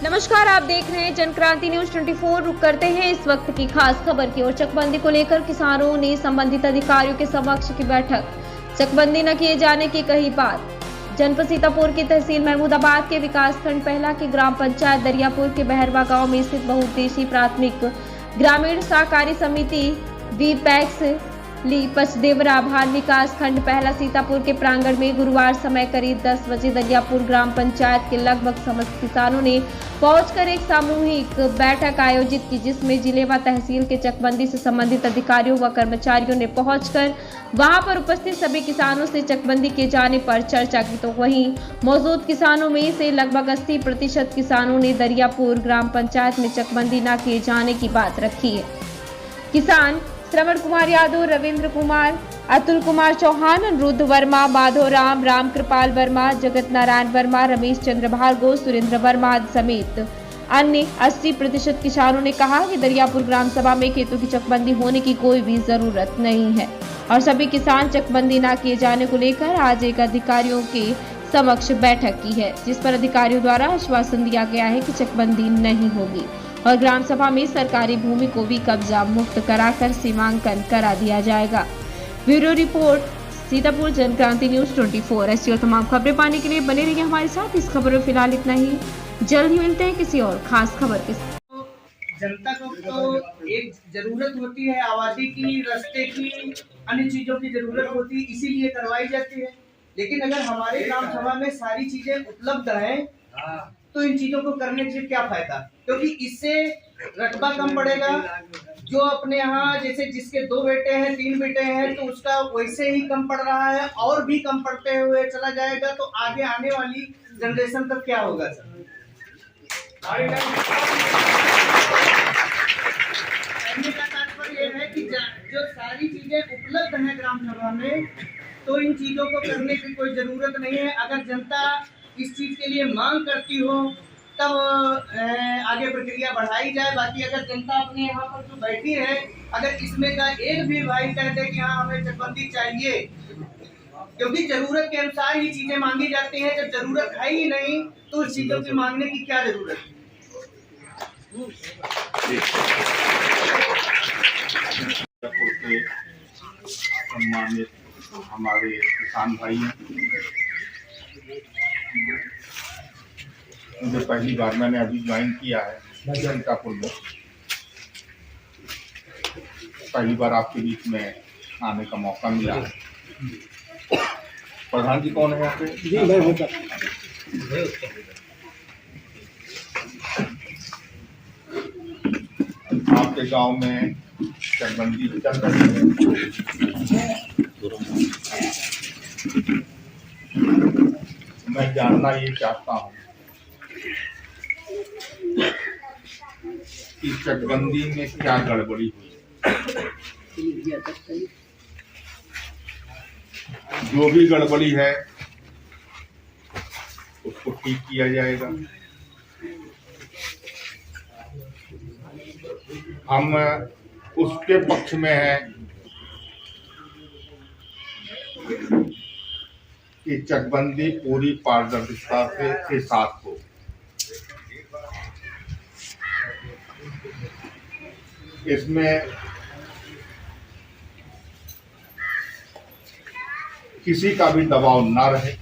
नमस्कार, आप देख रहे हैं जनक्रांति न्यूज 24। रुक करते हैं इस वक्त की खास खबर की ओर। चकबंदी को लेकर किसानों ने संबंधित अधिकारियों के समक्ष की बैठक। चकबंदी न किए जाने की कही बात। जनपद सीतापुर की तहसील महमूदाबाद के विकासखंड पहला की ग्राम पंचायत दरियापुर के बहरवा गांव में स्थित बहुउद्देशीय प्राथमिक ग्रामीण सहकारी समिति वीपैक्स पचदेवरा भान विकास खंड पहला सीतापुर के प्रांगण में गुरुवार समय करीब 10 बजे दरियापुर ग्राम पंचायत के लगभग समस्त किसानों ने पहुंचकर एक सामूहिक बैठक आयोजित की, जिसमें जिले व तहसील के चकबंदी से संबंधित अधिकारियों व कर्मचारियों ने पहुंचकर वहां पर उपस्थित सभी किसानों से चकबंदी किए जाने पर चर्चा की। तो वहीं मौजूद किसानों में से लगभग 80% किसानों ने दरियापुर ग्राम पंचायत में चकबंदी न किए जाने की बात रखी है। किसान श्रवण कुमार यादव, रविंद्र कुमार, अतुल कुमार चौहान, अनिरुद्ध वर्मा, माधोराम, राम कृपाल वर्मा, जगत नारायण वर्मा, रमेश चंद्र भार्गव, सुरेंद्र वर्मा समेत अन्य 80% किसानों ने कहा कि दरियापुर ग्राम सभा में खेतों की चकबंदी होने की कोई भी जरूरत नहीं है और सभी किसान चकबंदी न किए जाने को लेकर आज एक अधिकारियों के समक्ष बैठक की है, जिस पर अधिकारियों द्वारा आश्वासन दिया गया है कि चकबंदी नहीं होगी और ग्राम सभा में सरकारी भूमि को भी कब्जा मुक्त कराकर सीमांकन करा दिया जाएगा। Bureau report, Sitapur, Jankranti news 24। ऐसी और तमाम खबरें पाने के लिए बने रहिए हमारे साथ। इस खबर में फिलहाल इतना ही, जल्द ही मिलते हैं किसी और खास खबर के साथ। जनता को तो एक जरूरत होती है, आबादी की, रास्ते की, अन्य चीजों की जरूरत होती है, इसीलिए करवाई जाती है। लेकिन अगर हमारे ग्राम सभा में सारी चीजें उपलब्ध हैं तो इन चीजों को करने से क्या फायदा, क्योंकि इससे रकबा कम पड़ेगा। जो अपने यहाँ जैसे जिसके 2 बेटे हैं, 3 बेटे हैं, तो उसका वैसे ही कम पड़ रहा है और भी कम पड़ते हुए चला जाएगा, तो आगे आने वाली जनरेशन तक क्या होगा सर? कहने का तात्पर्य यह है कि जो सारी चीजें उपलब्ध हैं ग्राम सभा में, तो इन चीजों को करने की कोई जरूरत नहीं है। अगर जनता इस चीज के लिए मांग करती हो तब आगे प्रक्रिया बढ़ाई जाए। बाकी अगर जनता अपने यहाँ पर जो बैठी है, अगर इसमें का एक भी भाई कह दे कि हाँ हमें चकबंदी चाहिए, क्योंकि जरूरत के अनुसार ही चीजें मांगी जाती हैं। जब जरूरत है ही नहीं तो उस चीजों की मांगने की क्या जरूरत है? सम्मानित हमारे किसान भाई हैं, मुझे पहली बार मैंने अभी ज्वाइन किया है सीतापुर में, पहली बार आपके बीच में आने का मौका मिला है। प्रधान जी कौन है यहाँ पे? जी मैं हूँ। आपके गांव में चकबंदी चल रही है, मैं जानना ये चाहता हूँ कि चकबंदी में क्या गड़बड़ी हुई। जो भी गड़बड़ी है उसको ठीक किया जाएगा। हम उसके पक्ष में हैं कि चकबंदी पूरी पारदर्शिता के साथ हो। इसमें किसी का भी दबाव ना रहे,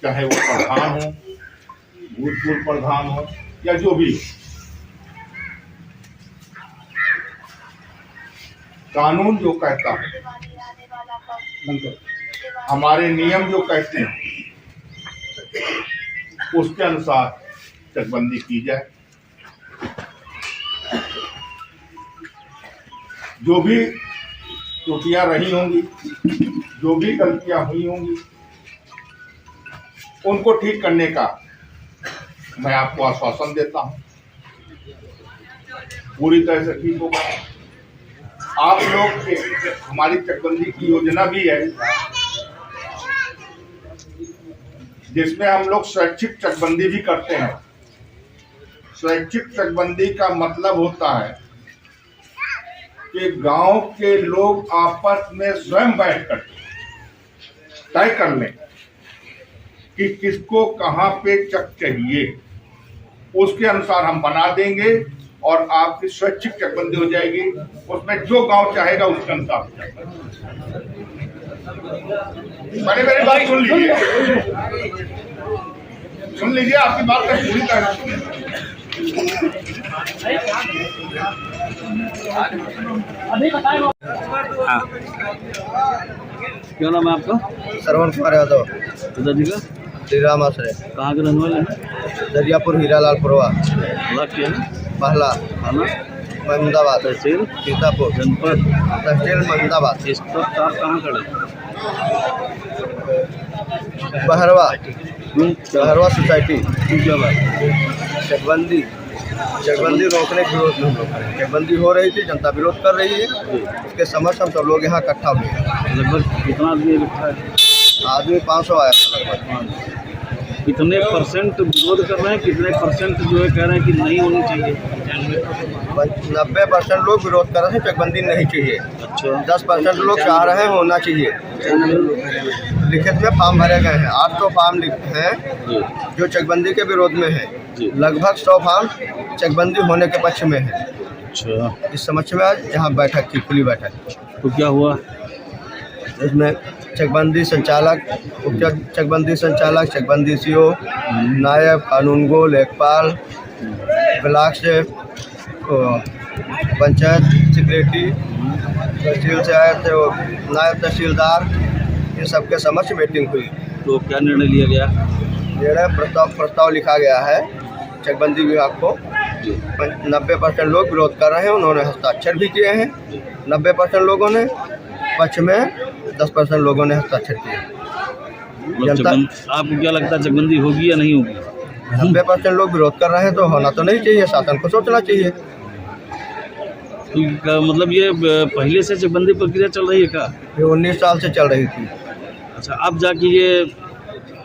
चाहे वो प्रधान हो, भूतपूर्व प्रधान हो या जो भी। कानून जो कहता है, हमारे नियम जो कहते हैं, उसके अनुसार चकबंदी की जाए। जो भी त्रुटियां रही होंगी, जो भी गलतियां हुई होंगी, उनको ठीक करने का मैं आपको आश्वासन देता हूं, पूरी तरह से ठीक होगा। आप लोग के हमारी चकबंदी की योजना भी है, जिसमें हम लोग स्वैच्छिक चकबंदी भी करते हैं। स्वैच्छिक चकबंदी का मतलब होता है कि गांव के लोग आपस में स्वयं बैठकर तय कर लें कि किसको कहां पे चक चाहिए। उसके अनुसार हम बना देंगे और आपकी स्वैच्छिक चकबंदी हो जाएगी। उसमें जो गांव चाहेगा उसके अनुसार। पहले मेरी बात सुन लीजिए, आपकी बात मैं पूरी तरह हाँ। क्या नाम है आपका? श्रवण कुमार यादव। पिताजी का? श्री राम आश्रय। कहाँ के रहने वाले हैं? दरियापुर हीरालाल पुरवा। ब्लॉक क्या है? महला थाना? महमदाबाद। तहसील? सीतापुर। जनपद? तहसील महमदाबाद। इस वक्त आप कहाँ खड़े? बहरवा। क्या बहरवा सोसाइटी। क्या बात? चकबंदी रोकने के विरोध में हम लोग खड़े हैं। चकबंदी हो रही थी, जनता विरोध कर रही है, उसके समक्ष हम सब लोग यहाँ इकट्ठा हुए हैं। लगभग कितना आदमी इकट्ठा है? आदमी 500 आया था लगभग। कितने परसेंट विरोध कर रहे हैं, कितने परसेंट जो है कह रहे हैं कि नहीं होनी चाहिए? 90% लोग विरोध कर रहे हैं, चकबंदी नहीं चाहिए। अच्छा। 10% लोग चाह रहे हैं होना चाहिए। लिखित में फॉर्म भरे गए हैं, 800 फॉर्म हैं जो चकबंदी के विरोध में है। लगभग 100 फॉर्म चकबंदी होने के पक्ष में है। अच्छा। इस समक्ष में आज यहाँ बैठक थी, खुली बैठक। तो क्या हुआ इसमें? चकबंदी संचालक, उप चकबंदी संचालक, चकबंदी सीओ, नायब कानूनगो, लेखपाल, ब्लॉक से पंचायत सेक्रेटरी, तहसील से आए थे वो नायब तहसीलदार, इन सबके समक्ष मीटिंग हुई। तो क्या निर्णय लिया गया? निर्णय प्रस्ताव लिखा गया है चकबंदी विभाग को। 90% लोग विरोध कर रहे हैं, उन्होंने हस्ताक्षर भी किए हैं। 90% लोगों ने पक्ष में, 10% लोगों ने हस्ताक्षर किए। जनता, आपको क्या लगता है चकबंदी होगी या नहीं होगी? 90% लोग विरोध कर रहे हैं तो होना तो नहीं चाहिए, शासन को सोचना चाहिए। तो मतलब ये पहले से चकबंदी प्रक्रिया चल रही है क्या? ये 19 साल से चल रही थी। अच्छा, अब जाके ये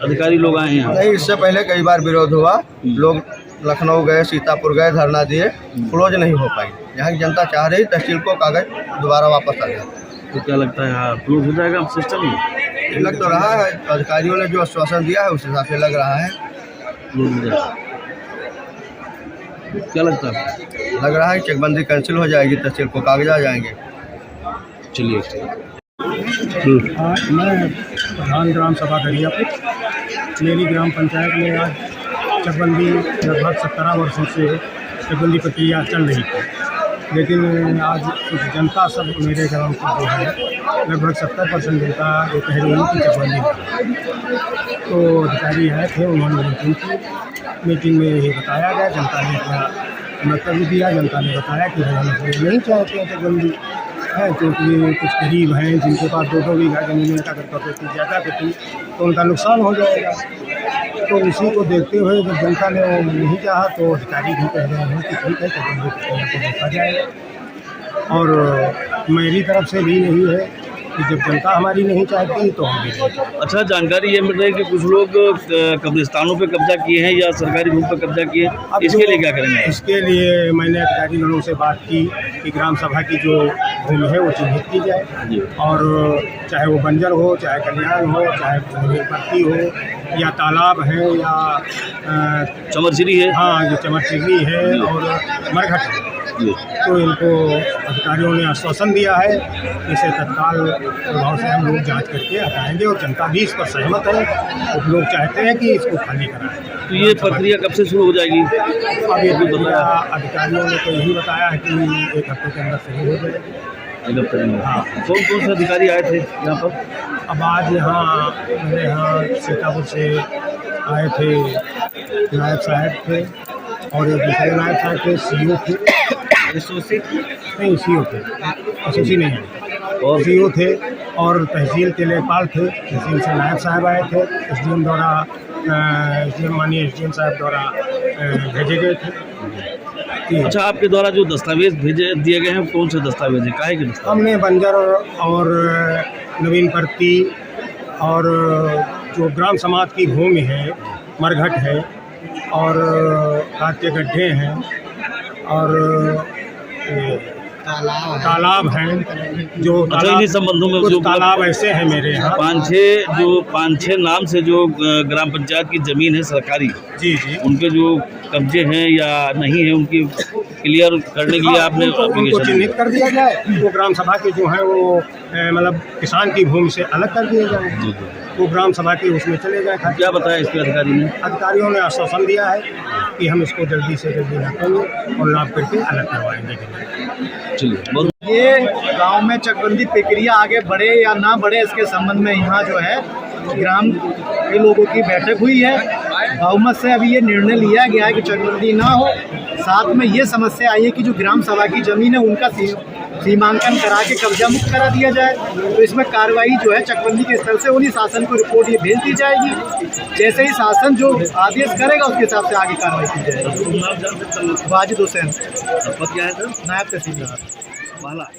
अधिकारी लोग आए हैं? नहीं, इससे पहले कई बार विरोध हुआ। लोग लखनऊ गए, सीतापुर गए, धरना दिए, क्लोज नहीं हो पाई। यहाँ की जनता चाह रही तहसील को कागज दोबारा वापस आ गया। तो क्या लगता है क्लोज हो जाएगा सिस्टम में? लग तो रहा है, अधिकारियों ने जो आश्वासन दिया है उस हिसाब से लग रहा है क्लोज हो जाएगा। क्या लगता है? लग रहा है चकबंदी कैंसिल हो जाएगी, तहसील को कागज आ जाएंगे। चलिए। मैं प्रधान ग्राम सभा दरियापुर। मेरी ग्राम पंचायत में आज चकबंदी लगभग 17 वर्षों से चकबंदी प्रक्रिया चल रही थी, लेकिन आज कुछ जनता सब मेरे ग्राम की जो है लगभग 70% जनता ये कह रही है कि चकबंदी नहीं। तो अधिकारी आए थे, उन्होंने मीटिंग की। मीटिंग में ये बताया गया, जनता ने अपना वक्तव्य दिया। जनता ने बताया कि हम नहीं चाहते हैं चकबंदी है, क्योंकि कुछ गरीब हैं जिनके पास 2-2 बीघा जमीन है, अगर प्रॉपर्टी ज़्यादा होती तो उनका नुकसान हो जाएगा। तो उसी को देखते हुए जब जनता ने नहीं चाहा तो अधिकारी भी कह रहे हैं कि ठीक है, चकबंदी प्रक्रिया को देखा जाएगा। और मेरी तरफ से भी यही है कि जब जनता हमारी नहीं चाहती तो हम भी नहीं चाहते। अच्छा, जानकारी ये मिल रही है कि कुछ लोग कब्रिस्तानों पे कब्जा किए हैं या सरकारी भूमि पे कब्जा किए, इसके लिए क्या करेंगे? इसके लिए मैंने अधिकारी लोगों से बात की कि ग्राम सभा की जो भूमि है वो चिन्हित की जाए, और चाहे वो बंजर हो, चाहे कल्याण हो, चाहे पत्ती हो, या तालाब है, या चमरचिरी है। हाँ, जो चमरचिरी है और मरघट है। तो इनको अधिकारियों ने आश्वासन दिया है, इसे तत्काल प्रभाव से हम लोग जांच करके हटाएंगे, और जनता भी इस पर सहमत है। तो लोग चाहते हैं कि इसको खाली कराएं। तो ये प्रक्रिया कब से शुरू हो जाएगी? अब ये प्रक्रिया अधिकारियों ने तो यही बताया है कि 1 हफ्ते के अंदर शुरू हो जाएगी। हाँ। कौन से अधिकारी आए थे यहाँ पर? अब आज मेरे यहाँ सीतापुर से आए थे नायब साहब थे, और एक दूसरे नायब साहब थे, सीओ थे, नहीं सीओ थे, एसओसी नहीं है, और सीओ थे, और तहसील के लेखपाल थे। तहसील से नायब साहब आए थे, एसडीएम द्वारा, माननीय एसडीएम साहब द्वारा भेजे गए थे। अच्छा, आपके द्वारा जो दस्तावेज भेजे दिए गए हैं, कौन से दस्तावेज हैं, काहे के दस्तावेज? हमने बंजर और नवीन प्रति और जो ग्राम समाज की भूमि है, मरघट है, और खाद के गड्ढे हैं, और तालाब हैं जो अच्छा, इन्हीं संबंधों में कुछ जो तालाब ऐसे हैं मेरे यहाँ। पाँच छः नाम से जो ग्राम पंचायत की जमीन है सरकारी, जी जी, उनके जो कब्जे हैं या नहीं है, उनकी क्लियर करने के लिए आपने उनको application चिन्हित कर दिया जाए। वो ग्राम सभा के जो है वो मतलब किसान की भूमि से अलग कर दिए जाए, वो ग्राम सभा के उसमें चले जाए। क्या बताया इसके अधिकारी ने? अधिकारियों ने आश्वासन दिया है कि हम इसको जल्दी से जल्दी नापेंगे और नाप करके अलग करवाएंगे। चलिए, बहुत ये गांव में चकबंदी प्रक्रिया आगे बढ़े या ना बढ़े, इसके संबंध में यहाँ जो है ग्राम के लोगों की बैठक हुई है। बहुमत से अभी ये निर्णय लिया गया है कि चकबंदी ना हो। साथ में ये समस्या आई है कि जो ग्राम सभा की जमीन है उनका सीमांकन करा के कब्जा मुक्त करा दिया जाए। तो इसमें कार्रवाई जो है चकबंदी के स्तर से होनी, शासन को रिपोर्ट ये भेज दी जाएगी। जैसे ही शासन जो आदेश करेगा उसके हिसाब से आगे कार्रवाई की जाएगी। वाजिद हुसैन, क्या है सर? नायब तहसीलदार। माला।